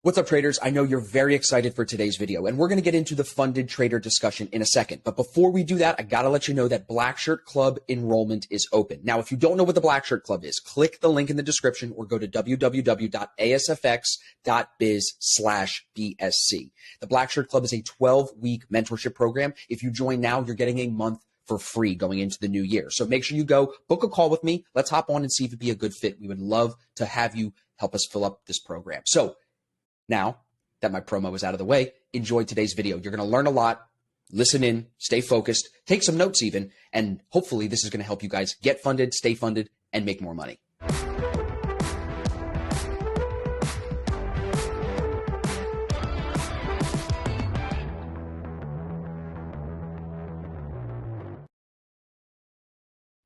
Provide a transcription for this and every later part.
What's up, traders? I know you're very excited for today's video, and we're going to get into the funded trader discussion in a second. But before we do that, I got to let you know that Black Shirt Club enrollment is open. Now, if you don't know what the Black Shirt Club is, click the link in the description or go to www.asfx.biz/BSC. The Black Shirt Club is a 12-week mentorship program. If you join now, you're getting a month for free going into the new year. So make sure you go book a call with me. Let's hop on and see if it'd be a good fit. We would love to have you help us fill up this program. So now that my promo is out of the way, enjoy today's video. You're going to learn a lot, listen in, stay focused, take some notes even, and hopefully this is going to help you guys get funded, stay funded, and make more money.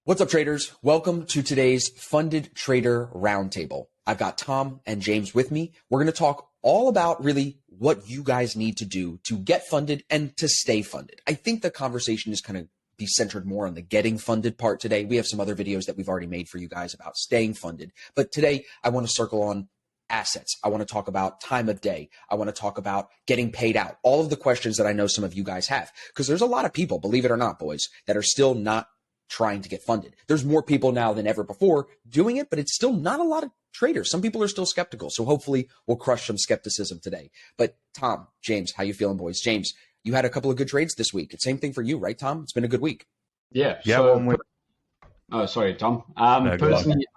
What's up, traders? Welcome to today's Funded Trader Roundtable. I've got Tom and James with me. We're going to talk all about really what you guys need to do to get funded and to stay funded. I think the conversation is kind of be centered more on the getting funded part today. We have some other videos that we've already made for you guys about staying funded. But today I want to circle on assets. I want to talk about time of day. I want to talk about getting paid out. All of the questions that I know some of you guys have, because there's a lot of people, believe it or not, boys, that are still not trying to get funded. There's more people now than ever before doing it, but it's still not a lot of traders. Some people are still skeptical. So hopefully we'll crush some skepticism today. But Tom, James, how you feeling, boys? James, you had a couple of good trades this week. It's same thing for you, right, Tom? It's been a good week. Yeah. Oh, sorry, Tom. Personally,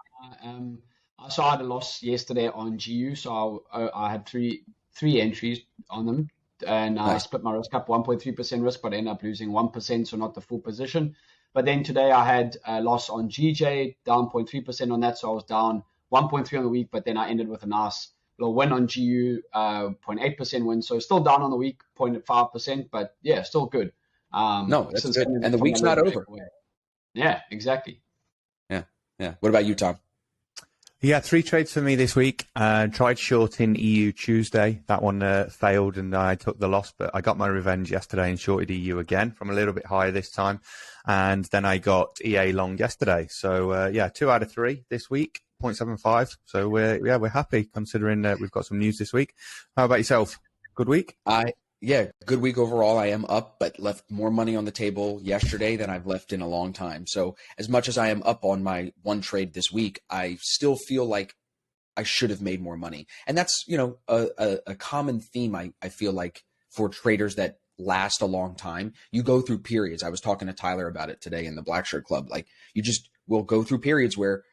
so I had a loss yesterday on GU. So I had three entries on them, and I split my risk up 1.3% risk, but I ended up losing 1%, so not the full position. But then today I had a loss on GJ, down 0.3% on that. So I was down 1.3 on the week, but then I ended with a nice little win on GU, 0.8% win. So still down on the week, 0.5%, but yeah, still good. No, that's good. And the week's not over. Yeah, exactly. Yeah. What about you, Tom? Yeah, 3 trades for me this week. Tried shorting EU Tuesday. That one failed and I took the loss, but I got my revenge yesterday and shorted EU again from a little bit higher this time. And then I got EA long yesterday. So, 2 out of 3 this week, 0.75. So we're happy considering we've got some news this week. How about yourself? Good week? Yeah, good week overall. I am up, but left more money on the table yesterday than I've left in a long time. So as much as I am up on my one trade this week, I still feel like I should have made more money. And that's, a common theme I feel like for traders that last a long time. You go through periods. I was talking to Tyler about it today in the Black Shirt Club. Like you just will go through periods where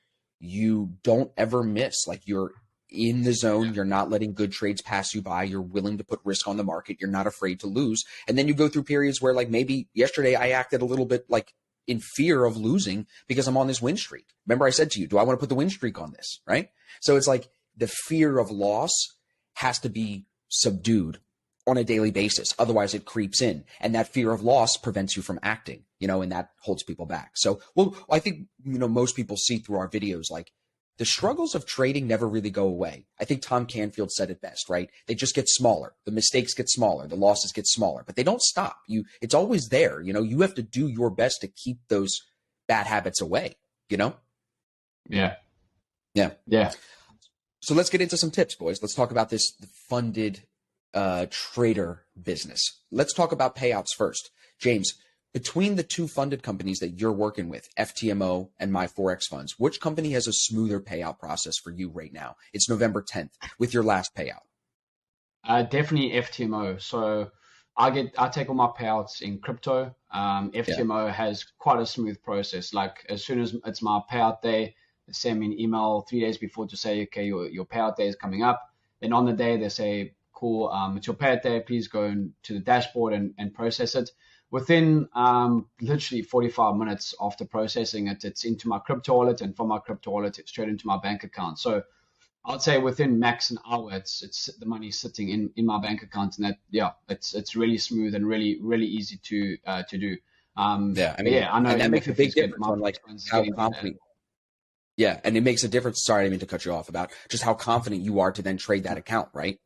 you don't ever miss. Like you're in the zone, you're not letting good trades pass you by, you're willing to put risk on the market, you're not afraid to lose. And then you go through periods where like maybe yesterday I acted a little bit like in fear of losing because I'm on this win streak. Remember I said to you, do I want to put the win streak on this, right? So it's like the fear of loss has to be subdued on a daily basis. Otherwise it creeps in, and that fear of loss prevents you from acting, and that holds people back. So, I think, most people see through our videos, like the struggles of trading never really go away. I think Tom Canfield said it best, right? They just get smaller. The mistakes get smaller. The losses get smaller, but they don't stop. It's always there. You have to do your best to keep those bad habits away, Yeah. So let's get into some tips, boys. Let's talk about this funded trader business. Let's talk about payouts first. James, between the 2 funded companies that you're working with, FTMO and My Forex Funds, which company has a smoother payout process for you right now? It's November 10th with your last payout. Definitely FTMO. So I take all my payouts in crypto. FTMO has quite a smooth process. Like as soon as it's my payout day, they send me an email 3 days before to say, okay, your payout day is coming up. Then on the day they say, cool, it's your payout day. Please go to the dashboard and process it. Within literally 45 minutes after processing it, it's into my crypto wallet, and from my crypto wallet, it's straight into my bank account. So I'd say within max an hour, it's the money sitting in my bank account, and it's really smooth and really easy to do. I know, and that makes a big difference on like how confident. Yeah, and it makes a difference. Sorry, I didn't mean to cut you off about just how confident you are to then trade that account, right?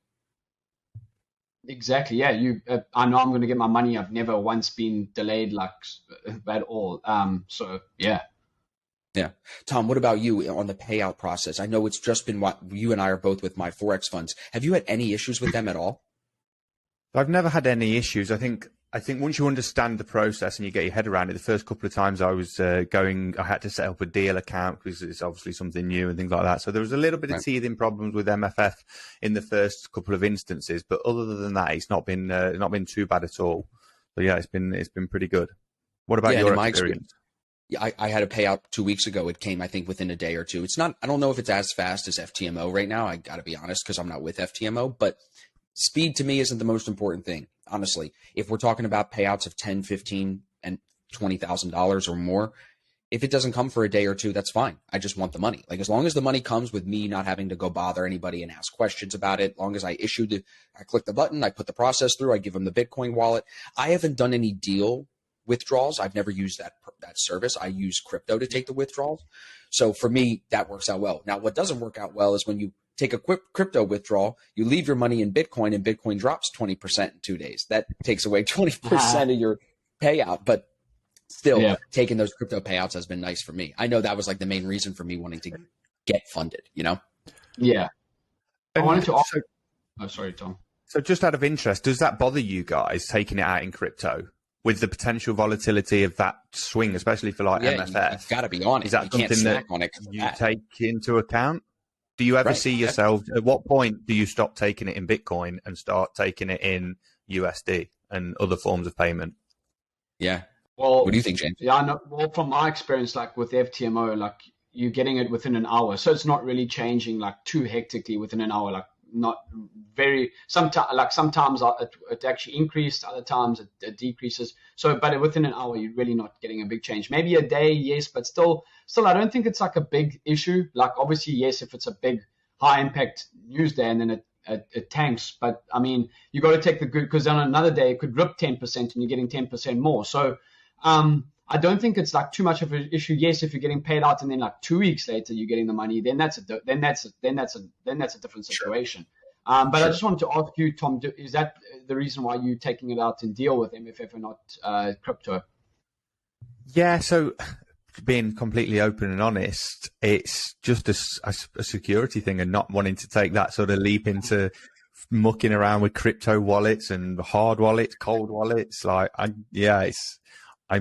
Exactly. Yeah. I know I'm going to get my money. I've never once been delayed like at all. So yeah. Yeah. Tom, what about you on the payout process? I know it's just been what you and I are both with my forex funds. Have you had any issues with them at all? I've never had any issues. I think once you understand the process and you get your head around it, the first couple of times I was I had to set up a deal account because it's obviously something new and things like that. So there was a little bit of teething problems with MFF in the first couple of instances, but other than that, it's not been too bad at all. So yeah, it's been pretty good. What about your experience? Yeah, I had a payout 2 weeks ago. It came, I think, within a day or two. It's not, I don't know if it's as fast as FTMO right now. I got to be honest because I'm not with FTMO, but speed to me isn't the most important thing, honestly. If we're talking about payouts of $10, $15, and $20,000 or more, if it doesn't come for a day or two, that's fine. I just want the money. Like as long as the money comes with me not having to go bother anybody and ask questions about it, as long as I click the button, I put the process through, I give them the Bitcoin wallet. I haven't done any deal withdrawals. I've never used that service. I use crypto to take the withdrawals. So for me, that works out well. Now, what doesn't work out well is when you take a quick crypto withdrawal, you leave your money in Bitcoin and Bitcoin drops 20% in 2 days. That takes away 20% of your payout. But still, taking those crypto payouts has been nice for me. I know that was like the main reason for me wanting to get funded, you know? Yeah. I wanted to also. Oh, sorry, Tom. So just out of interest, does that bother you guys taking it out in crypto? With the potential volatility of that swing, especially for like MFF, you've got to be on it. Is that something that you take into account? Do you ever see yourself, at what point do you stop taking it in Bitcoin and start taking it in USD and other forms of payment? Yeah. Well, what do you think, James? Yeah, no, well, from my experience, like with FTMO, like you're getting it within an hour. So it's not really changing like too hectically within an hour, like not very, sometimes it actually increased, other times it decreases. So, but within an hour, you're really not getting a big change. Maybe a day, yes, but still, I don't think it's like a big issue. Like obviously, yes, if it's a big high impact news day and then it tanks. But I mean, you got to take the good, because on another day it could rip 10% and you're getting 10% more. So, I don't think it's like too much of an issue. Yes, if you're getting paid out and then like 2 weeks later you're getting the money, then that's a different situation. Sure. But I just wanted to ask you, Tom, is that the reason why you're taking it out and deal with MFF and not crypto? Yeah. So being completely open and honest, it's just a security thing and not wanting to take that sort of leap into mucking around with crypto wallets and hard wallets, cold wallets. I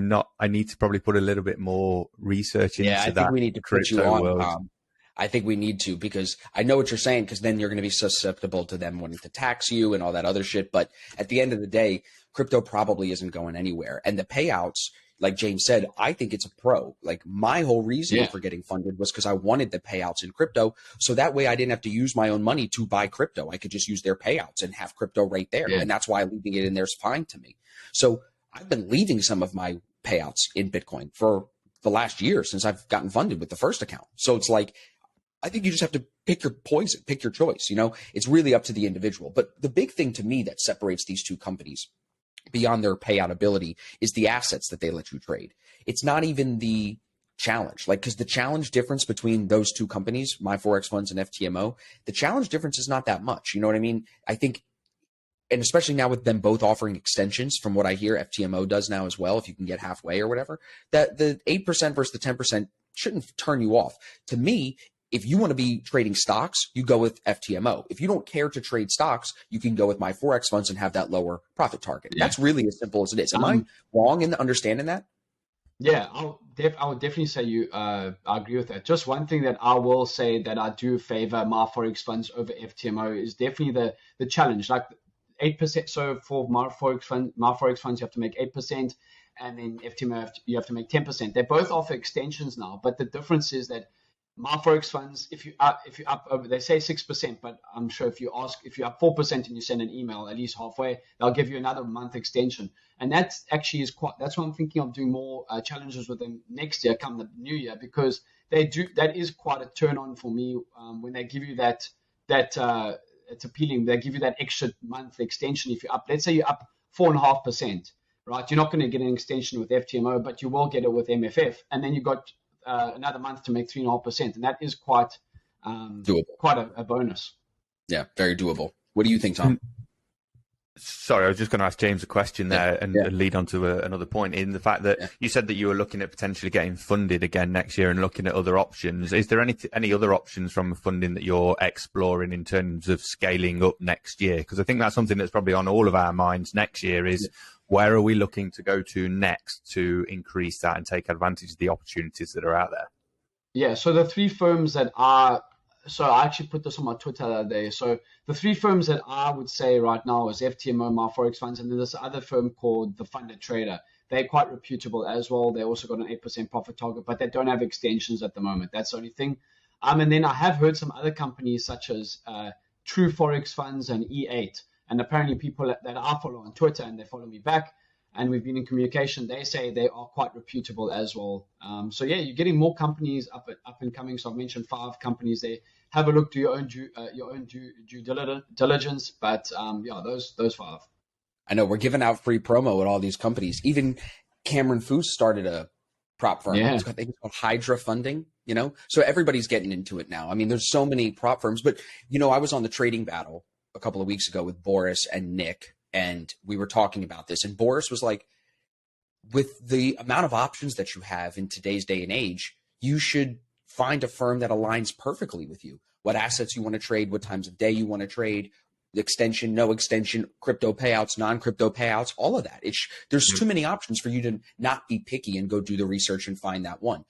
need to probably put a little bit more research into that. Yeah, I think we need to put you on. I think we need to, because I know what you're saying, because then you're going to be susceptible to them wanting to tax you and all that other shit. But at the end of the day, crypto probably isn't going anywhere. And the payouts, like James said, I think it's a pro. Like my whole reason for getting funded was because I wanted the payouts in crypto. So that way I didn't have to use my own money to buy crypto. I could just use their payouts and have crypto right there. Yeah. And that's why leaving it in there is fine to me. So I've been leaving some of my payouts in Bitcoin for the last year since I've gotten funded with the first account. So it's like, I think you just have to pick your poison, pick your choice. You know, it's really up to the individual. But the big thing to me that separates these two companies beyond their payout ability is the assets that they let you trade. It's not even the challenge, like, because the challenge difference between those two companies, my forex funds and FTMO, the challenge difference is not that much. You know what I mean? I think, and especially now with them both offering extensions, from what I hear, FTMO does now as well, if you can get halfway or whatever, that the 8% versus the 10% shouldn't turn you off. To me, if you want to be trading stocks, you go with FTMO. If you don't care to trade stocks, you can go with my forex funds and have that lower profit target. Yeah. That's really as simple as it is. Am I wrong in understanding that? Yeah, I would definitely say I agree with that. Just one thing that I will say that I do favor my forex funds over FTMO is definitely the challenge. Like 8%. So for my forex funds, you have to make 8%, and then FTMO you have to make 10%. They both offer extensions now, but the difference is that my forex funds, if you up over, they say 6%, but I'm sure if you're up 4% and you send an email at least halfway, they'll give you another month extension. And that's actually that's why I'm thinking of doing more challenges with them next year, come the new year, because that is quite a turn on for me when they give you that it's appealing. They give you that extra month extension if you're up. Let's say you're up 4.5%, right? You're not going to get an extension with FTMO, but you will get it with MFF, and then you got another month to make 3.5%, and that is quite doable. Quite a bonus. Yeah, very doable. What do you think, Tom? Sorry, I was just going to ask James a question there and lead on to another point in the fact that you said that you were looking at potentially getting funded again next year and looking at other options. Is there any other options from funding that you're exploring in terms of scaling up next year? Because I think that's something that's probably on all of our minds next year is where are we looking to go to next to increase that and take advantage of the opportunities that are out there? Yeah, so the three firms that are so I actually put this on my Twitter the other day. So the three firms that I would say right now is FTMO, my forex funds, and then this other firm called the Funded Trader. They're quite reputable as well. They also got an 8% profit target, but they don't have extensions at the moment. That's the only thing. And then I have heard some other companies such as True Forex Funds and E8. And apparently people that I follow on Twitter and they follow me back, and we've been in communication, they say they are quite reputable as well. So yeah, you're getting more companies up and coming. So I've mentioned 5 companies there. Have a look, do your own due diligence. But yeah, those 5. I know we're giving out free promo at all these companies. Even Cameron Foose started a prop firm. Yeah. I think it's called Hydra Funding, so everybody's getting into it now. I mean, there's so many prop firms, but I was on the trading battle a couple of weeks ago with Boris and Nick, and we were talking about this, and Boris was like, with the amount of options that you have in today's day and age, you should find a firm that aligns perfectly with you. What assets you want to trade, what times of day you want to trade, extension, no extension, crypto payouts, non-crypto payouts, all of that. There's too many options for you to not be picky and go do the research and find that one.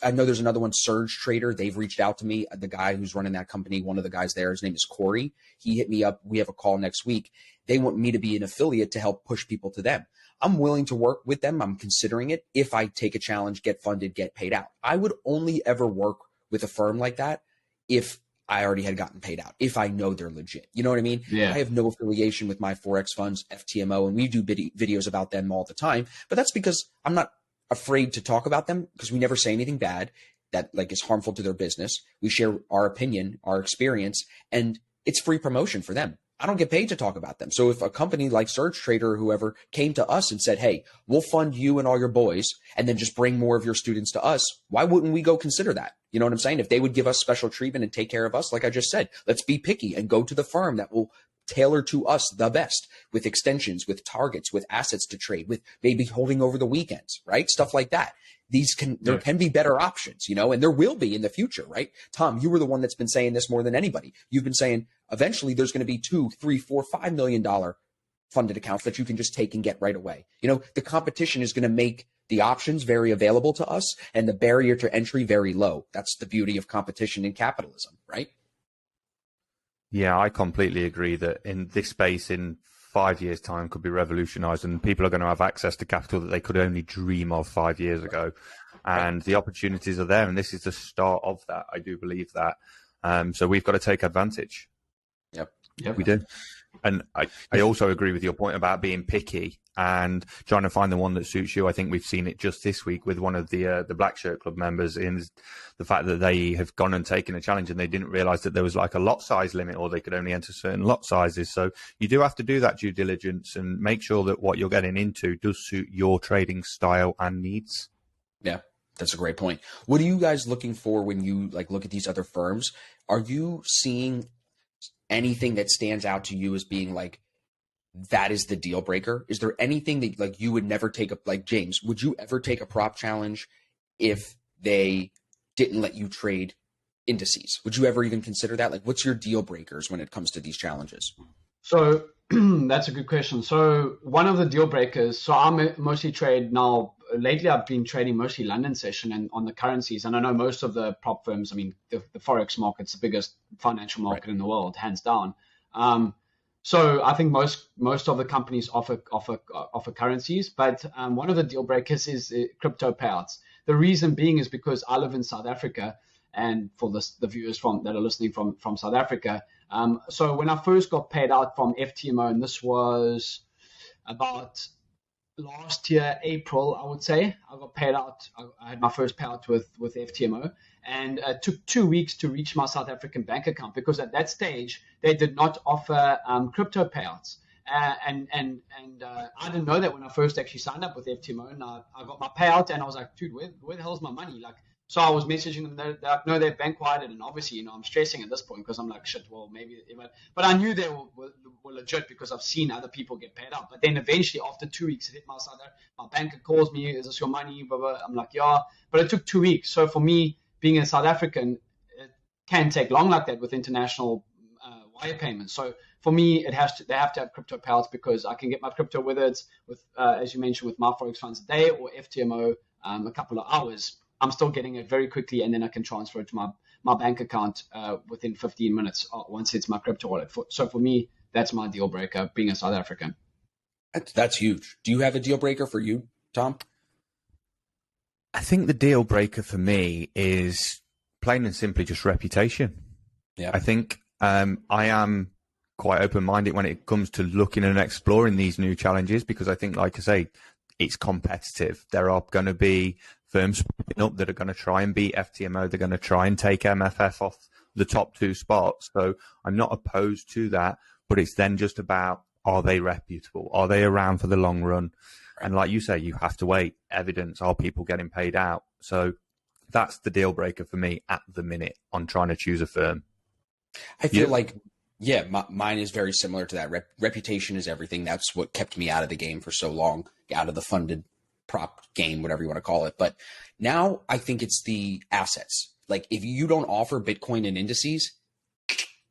I know there's another one, Surge Trader. They've reached out to me. The guy who's running that company, one of the guys there, his name is Corey. He hit me up. We have a call next week. They want me to be an affiliate to help push people to them. I'm willing to work with them. I'm considering it. If I take a challenge, get funded, get paid out. I would only ever work with a firm like that if I already had gotten paid out, if I know they're legit. You know what I mean? Yeah. I have no affiliation with my forex funds, FTMO, and we do videos about them all the time. But that's because I'm not afraid to talk about them, because we never say anything bad that is harmful to their business. We share our opinion, our experience, and it's free promotion for them. I don't get paid to talk about them. So if a company like Surge Trader or whoever came to us and said, hey, we'll fund you and all your boys and then just bring more of your students to us, why wouldn't we go consider that? You know what I'm saying? If they would give us special treatment and take care of us, like I just said, let's be picky and go to the firm that will tailor to us the best, with extensions, with targets, with assets to trade, with maybe holding over the weekends, right? Stuff like that. There can be better options, and there will be in the future, right? Tom, you were the one that's been saying this more than anybody. You've been saying eventually there's going to be $2, $3, $4, $5 million funded accounts that you can just take and get right away. The competition is going to make the options very available to us and the barrier to entry very low. That's the beauty of competition in capitalism, right? Yeah, I completely agree that in this space, in 5 years' time, could be revolutionized, and people are going to have access to capital that they could only dream of 5 years ago. And the opportunities are there, and this is the start of that. I do believe that. So we've got to take advantage. Yep. We do. And I also agree with your point about being picky and trying to find the one that suits you. I think we've seen it just this week with one of the Black Shirt Club members, in the fact that they have gone and taken a challenge and they didn't realize that there was like a lot size limit, or they could only enter certain lot sizes. So you do have to do that due diligence and make sure that what you're getting into does suit your trading style and needs. Yeah. That's a great point. What are you guys looking for when you look at these other firms? Are you seeing anything that stands out to you as being that is the deal breaker? Is there anything that you would never take James, would you ever take a prop challenge if they didn't let you trade indices? Would you ever even consider that? What's your deal breakers when it comes to these challenges? So that's a good question. So one of the deal breakers, so I mostly trade now. Lately, I've been trading mostly London session and on the currencies. And I know most of the prop firms, the forex market's the biggest financial market in the world, hands down. So I think most of the companies offer currencies, but one of the deal breakers is crypto payouts. The reason being is because I live in South Africa, and for the viewers that are listening from South Africa. So when I first got paid out from FTMO, and this was about last year, April, I would say, I got paid out. I had my first payout with FTMO, and it took 2 weeks to reach my South African bank account, because at that stage they did not offer crypto payouts. And I didn't know that when I first actually signed up with FTMO, and I got my payout, and I was like, dude, where the hell's my money? So I was messaging them. They're like, no, they're bank wired, and obviously, I'm stressing at this point because I'm like, shit. Well, maybe, but I knew they were legit because I've seen other people get paid out. But then eventually, after 2 weeks, it hit my side. My banker calls me, is this your money? Blah, blah. I'm like, yeah. But it took 2 weeks. So for me, being a South African, it can take long like that with international wire payments. So for me, they have to have crypto payouts because I can get my crypto, whether it's with, as you mentioned, with my forex funds a day or FTMO a couple of hours. I'm still getting it very quickly, and then I can transfer it to my bank account within 15 minutes once it's my crypto wallet. So for me, that's my deal breaker, being a South African. That's huge. Do you have a deal breaker for you, Tom? I think the deal breaker for me is plain and simply just reputation. Yeah. I think I am quite open-minded when it comes to looking and exploring these new challenges because I think, like I say, it's competitive. There are going to be firms popping up that are going to try and beat FTMO. They're going to try and take MFF off the top 2 spots. So I'm not opposed to that, but it's then just about, are they reputable? Are they around for the long run? And like you say, you have to wait. Evidence, are people getting paid out? So that's the deal breaker for me at the minute on trying to choose a firm. I feel like, yeah, mine is very similar to that. Reputation is everything. That's what kept me out of the game for so long, out of the funded prop game, whatever you want to call it. But now I think it's the assets. Like if you don't offer Bitcoin and indices,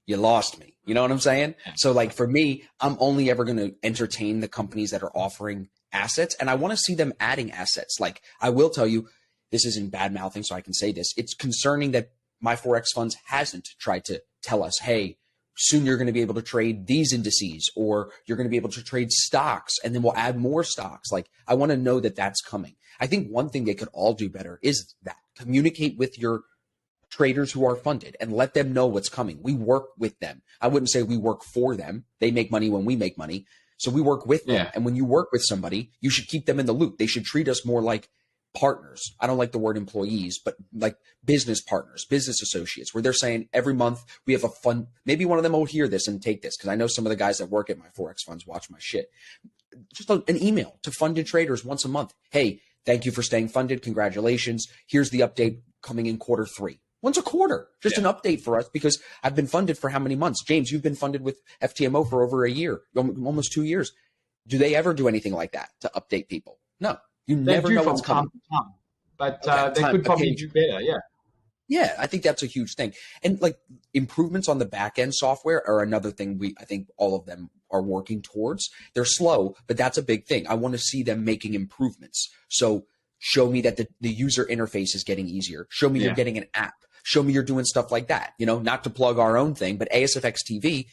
you lost me. You know what I'm saying? So like for me, I'm only ever going to entertain the companies that are offering assets, and I want to see them adding assets. Like I will tell you, this isn't bad mouthing, so I can say this. It's concerning that my Forex funds hasn't tried to tell us, hey, soon you're going to be able to trade these indices, or you're going to be able to trade stocks, and then we'll add more stocks. Like I want to know that that's coming. I think one thing they could all do better is that communicate with your traders who are funded and let them know what's coming. We work with them. I wouldn't say we work for them. They make money when we make money. So we work with them. Yeah. And when you work with somebody, you should keep them in the loop. They should treat us more like partners. I don't like the word employees, but like business partners, business associates, where they're saying every month we have a fund. Maybe one of them will hear this and take this, because I know some of the guys that work at my Forex funds watch my shit. Just an email to funded traders once a month. Hey, thank you for staying funded. Congratulations. Here's the update coming in Q3. Once a quarter, just an update for us, because I've been funded for how many months? James, you've been funded with FTMO for over a year, almost 2 years. Do they ever do anything like that to update people? No. You never know what's coming. But they could probably do better, yeah. Yeah, I think that's a huge thing. And like improvements on the back end software are another thing I think all of them are working towards. They're slow, but that's a big thing. I want to see them making improvements. So show me that the user interface is getting easier. Show me you're getting an app. Show me you're doing stuff like that. You know, not to plug our own thing, but ASFX TV,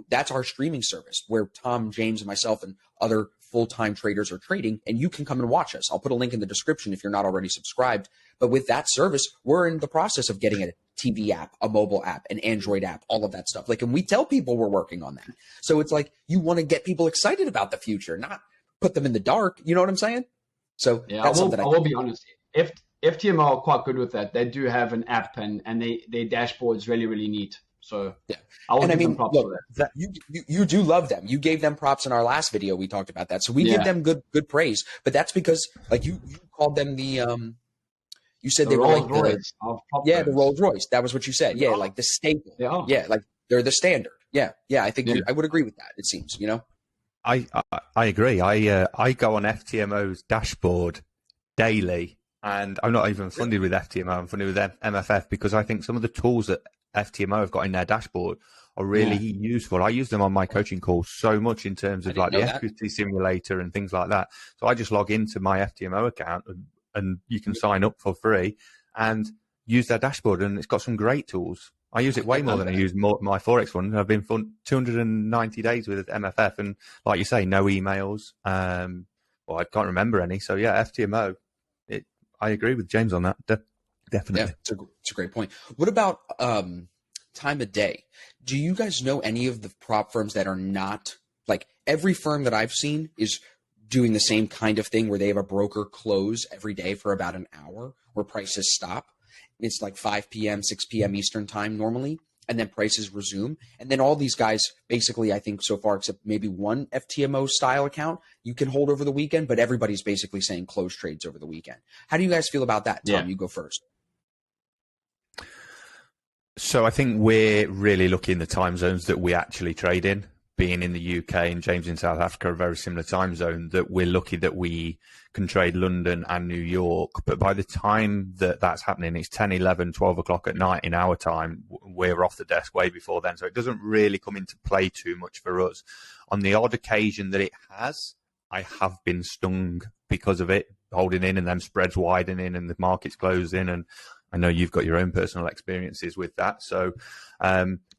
that's our streaming service where Tom, James, and myself and other full-time traders are trading, and you can come and watch us. I'll put a link in the description if you're not already subscribed. But with that service, we're in the process of getting a TV app, a mobile app, an Android app, all of that stuff. Like, and we tell people we're working on that. So it's like you want to get people excited about the future, not put them in the dark. You know what I'm saying? So yeah, that's I will be honest. FTMO are quite good with that. They do have an app, and their dashboard is really, really neat. So yeah, I will give them props for that. You do love them. You gave them props in our last video. We talked about that. So we give them good praise. But that's because like you called them the you said they were like the Rolls Royce. That was what you said. Yeah, like the staple. Yeah, like they're the standard. Yeah. I think I would agree with that. It seems, you know. I agree. I go on FTMO's dashboard daily, and I'm not even funded with FTMO. I'm funded with MFF because I think some of the tools that FTMO have got in their dashboard are really useful. I use them on my coaching calls so much in terms of like the equity simulator and things like that. So I just log into my FTMO account and you can sign up for free and use their dashboard, and it's got some great tools. I use it way more than I use my Forex one. I've been 290 days with MFF, and like you say, no emails. Well, I can't remember any. So yeah, FTMO. I agree with James on that. Definitely. Yeah, it's a great point. What about time of day? Do you guys know any of the prop firms that are not, like every firm that I've seen is doing the same kind of thing where they have a broker close every day for about an hour where prices stop. It's like 5 p.m., 6 p.m. Eastern time normally, and then prices resume. And then all these guys, basically, I think so far, except maybe one FTMO style account, you can hold over the weekend, but everybody's basically saying close trades over the weekend. How do you guys feel about that? Tom, you go first. So I think we're really lucky in the time zones that we actually trade in. Being in the UK and James in South Africa, a very similar time zone, that we're lucky that we can trade London and New York. But by the time that that's happening, it's 10, 11, 12 o'clock at night in our time. We're off the desk way before then. So it doesn't really come into play too much for us. On the odd occasion that it has, I have been stung because of it, holding in and then spreads widening and the market's closing. And I know you've got your own personal experiences with that. So,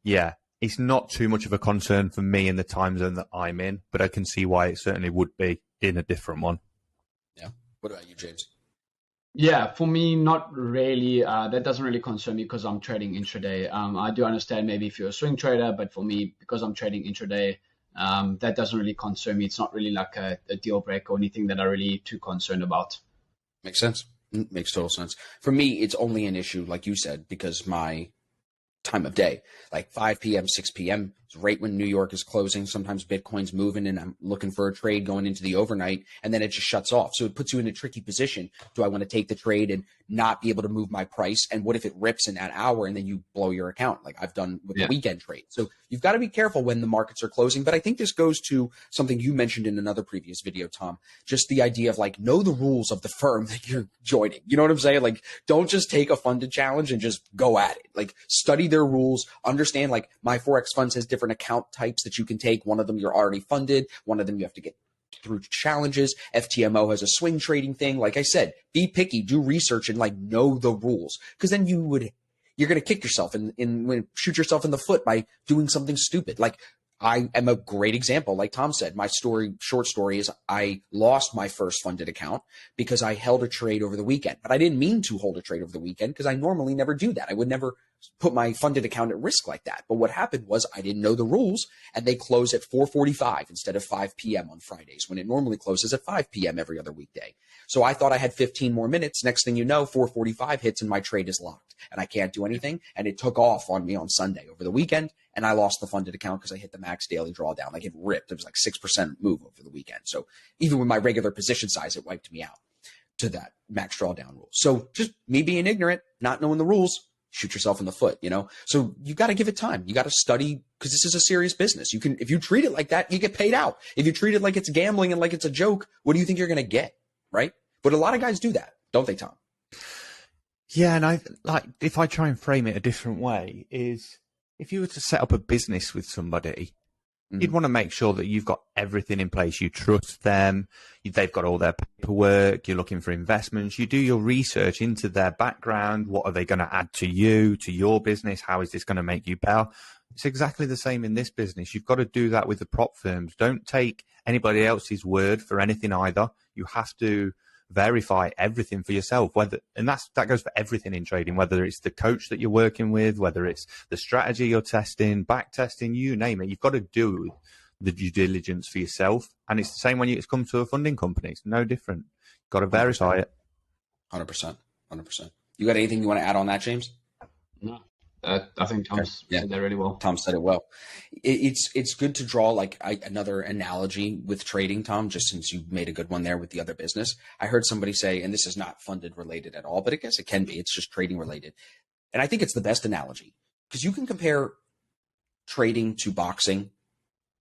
yeah. It's not too much of a concern for me in the time zone that I'm in, but I can see why it certainly would be in a different one. Yeah. What about you, James? Yeah, for me, not really. That doesn't really concern me because I'm trading intraday. I do understand maybe if you're a swing trader, but for me, because I'm trading intraday, that doesn't really concern me. It's not really like a deal breaker or anything that I'm really too concerned about. Makes sense. Makes total sense. For me, it's only an issue, like you said, because my time of day, like 5 p.m., 6 p.m. is right when New York is closing. Sometimes Bitcoin's moving and I'm looking for a trade going into the overnight, and then it just shuts off. So it puts you in a tricky position. Do I want to take the trade and not be able to move my price? And what if it rips in that hour and then you blow your account, like I've done with the weekend trade? So you've got to be careful when the markets are closing. But I think this goes to something you mentioned in another previous video, Tom, just the idea of like, know the rules of the firm that you're joining. You know what I'm saying? Like, don't just take a funded challenge and just go at it. Like, study their rules, understand, like, my forex funds has different account types that you can take. One of them you're already funded, one of them you have to get through challenges. FTMO has a swing trading thing. Like I said, be picky, do research, and like know the rules, because then you're going to kick yourself and shoot yourself in the foot by doing something stupid. Like, I am a great example. Like Tom said, my short story is I lost my first funded account because I held a trade over the weekend, but I didn't mean to hold a trade over the weekend because I normally never do that. I would never put my funded account at risk like that. But what happened was I didn't know the rules, and they close at 4:45 instead of 5 p.m. on Fridays when it normally closes at 5 p.m. every other weekday. So I thought I had 15 more minutes. Next thing you know, 4:45 hits and my trade is locked and I can't do anything. And it took off on me on Sunday over the weekend, and I lost the funded account because I hit the max daily drawdown. Like, it ripped. It was like 6% move over the weekend. So even with my regular position size, it wiped me out to that max drawdown rule. So just me being ignorant, not knowing the rules, shoot yourself in the foot, you know? So you got to give it time. You got to study, because this is a serious business. If you treat it like that, you get paid out. If you treat it like it's gambling and like it's a joke, what do you think you're going to get? Right? But a lot of guys do that, don't they, Tom? Yeah. And if I try and frame it a different way, is if you were to set up a business with somebody, you'd want to make sure that you've got everything in place. You trust them. They've got all their paperwork. You're looking for investments. You do your research into their background. What are they going to add to you, to your business? How is this going to make you better? It's exactly the same in this business. You've got to do that with the prop firms. Don't take anybody else's word for anything either. You have to verify everything for yourself, that goes for everything in trading, whether it's the coach that you're working with, whether it's the strategy you're testing, back testing, you name it. You've got to do the due diligence for yourself. And it's the same when it's come to a funding company. It's no different. You've got to verify it. 100%. You got anything you want to add on that, James? No. I think Tom said that really well. Tom said it well. It's good to draw like another analogy with trading, Tom, just since you made a good one there with the other business. I heard somebody say, and this is not funded related at all, but I guess it can be. It's just trading related. And I think it's the best analogy, because you can compare trading to boxing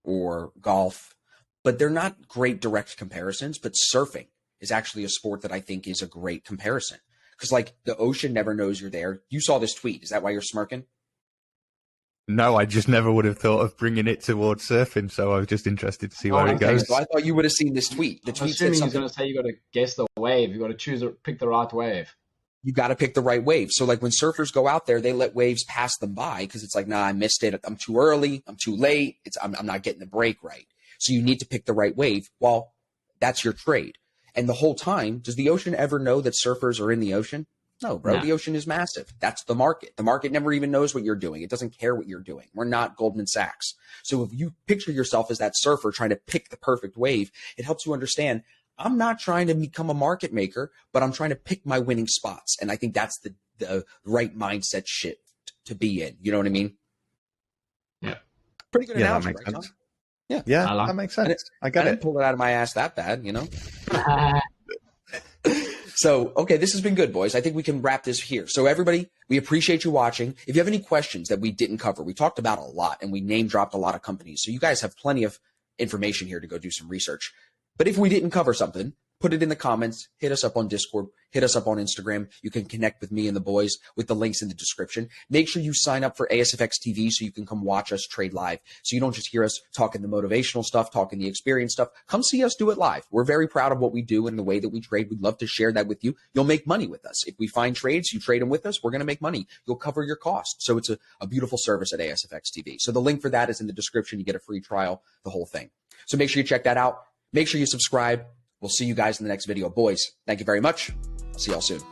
or golf, but they're not great direct comparisons. But surfing is actually a sport that I think is a great comparison. Because, like, the ocean never knows you're there. You saw this tweet. Is that why you're smirking? No, I just never would have thought of bringing it towards surfing. So I was just interested to see where it goes. So I thought you would have seen this tweet. The tweet said something. He's going to say you got to guess the wave. You got to pick the right wave. You got to pick the right wave. So, like, when surfers go out there, they let waves pass them by because it's like, nah, I missed it. I'm too early. I'm too late. I'm not getting the break right. So you need to pick the right wave. Well, that's your trade. And the whole time, does the ocean ever know that surfers are in the ocean? No, bro. No. The ocean is massive. That's the market. The market never even knows what you're doing. It doesn't care what you're doing. We're not Goldman Sachs. So if you picture yourself as that surfer trying to pick the perfect wave, it helps you understand, I'm not trying to become a market maker, but I'm trying to pick my winning spots. And I think that's the right mindset shift to be in. You know what I mean? Yeah. Pretty good analogy, right, Tom? Yeah, that makes sense. I got it. I didn't pull it out of my ass that bad, you know? So, okay, this has been good, boys. I think we can wrap this here. So everybody, we appreciate you watching. If you have any questions that we didn't cover, we talked about a lot and we name dropped a lot of companies. So you guys have plenty of information here to go do some research. But if we didn't cover something, put it in the comments, hit us up on Discord, hit us up on Instagram. You can connect with me and the boys with the links in the description. Make sure you sign up for ASFX TV so you can come watch us trade live. So you don't just hear us talking the motivational stuff, talking the experience stuff. Come see us do it live. We're very proud of what we do and the way that we trade. We'd love to share that with you. You'll make money with us. If we find trades, you trade them with us, we're going to make money. You'll cover your costs. So it's a beautiful service at ASFX TV. So the link for that is in the description. You get a free trial, the whole thing. So make sure you check that out. Make sure you subscribe. We'll see you guys in the next video. Boys, thank you very much. See y'all soon.